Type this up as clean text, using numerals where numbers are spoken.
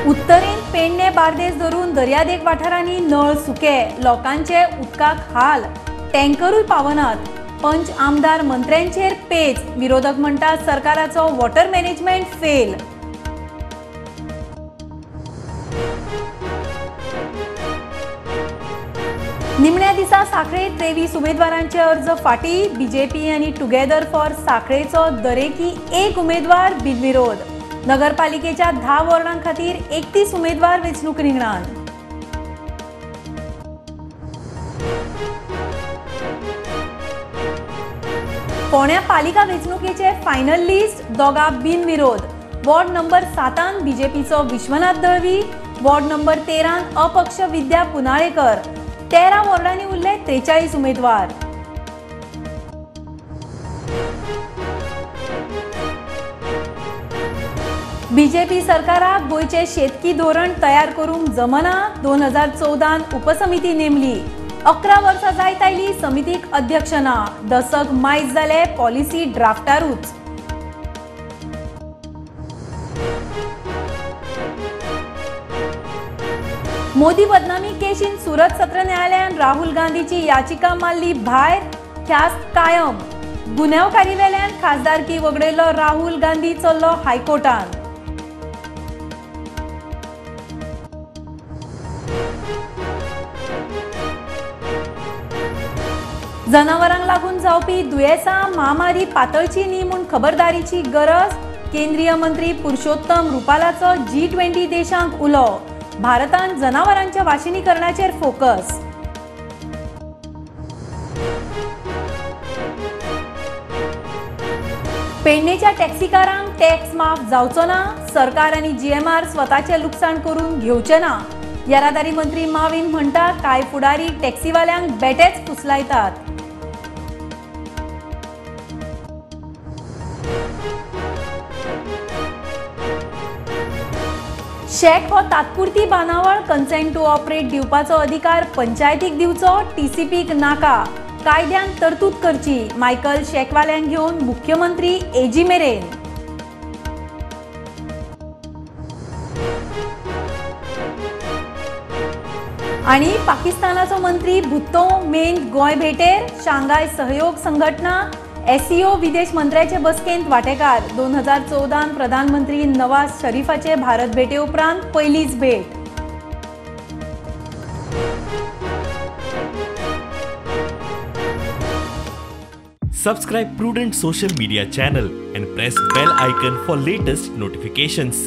उत्तरेन पेडणे बार्देस धरून दर्यादेग वाठारांनी नळ सुके, लोकांचे उदकाक हाल, टँकरूय पावनात। पंच आमदार मंत्र्यांचेर पेच, विरोधक म्हणटात सरकाराचो वॉटर मॅनेजमेंट फेल। निमण्या दिसा सांखळे 23 उमेदवारांचे अर्ज फाटी। बीजेपी आनी टुगेदर फॉर सांखळेचो दरेकी एक उमेदवार बिनविरोध। नगरपालिकेच्या 10 वॉर्डां खातीर 31 उमेदवार वेंचणूक रिंगणान। फोंड्या पालिका वेंचणुकेचे फायनल लिस्ट, दोगा बिनविरोध। वॉर्ड नंबर 7 बीजेपीचो विश्वनाथ दळवी, वॉर्ड नंबर 13 अपक्ष विद्या पुनाळेकर। 13 वॉर्डांनी उरले 43 उमेदवार। बीजेपी सरकाराक गोयचे शेतकी धोरण तयार करूंक जमना। 2014 उपसमिती नेमली। 11 वर्सां जायत आयली समितीक अध्यक्ष ना। दशक मायज जाले पॉलिसी ड्राफ्टारूच। मोदी बदनामी केशीन सुरत सत्र न्यायालयान राहुल गांधीची याचिका मारली भायर। ख्यास्त कायम। गुन्यांवकारी वेल्यान खासदारकी वगडयलो राहुल गांधी चल्लो हायकोर्टान। जनावरांक लागून जावपी दुयेसां महामारी पातळची न्ही म्हूण खबरदारीची गरज। केंद्रीय मंत्री पुरुषोत्तम रुपालाचो G20 देशांक उलो। भारतान जनावरांच्या वाशिनीकरणाचेर फोकस। पेडणेच्या टॅक्सीकारांक टॅक्स माफ जावचो ना। सरकार आनी GMR स्वताचे लुकसाण करून घेवचे ना। येरादारी मंत्री माविन म्हणटा कांय फुडारी टॅक्सीवाल्यांक बेटेच फुसलायतात। शेक हो तात्पुरती बांदावळ कन्सेंट टू ऑपरेट दिवपाचो अधिकार पंचायतीक दिवचो, TCPक नाका। कायद्यान तरतूद करची। मायकल शेकवाल्यांक घेवन मुख्यमंत्री AG मेरेन। आणि पाकिस्तानाचो मंत्री भुत्तो मेंग गोंय भेटेर। शांघाय सहयोग संघटना SCO विदेश मंत्र्याचे बसकेंत वांटेकार। 2014 प्रधानमंत्री नवाज शरीफाचे भारत भेटे उपरांत पयलीच भेट। Subscribe Prudent social media channel and press bell icon for latest notifications.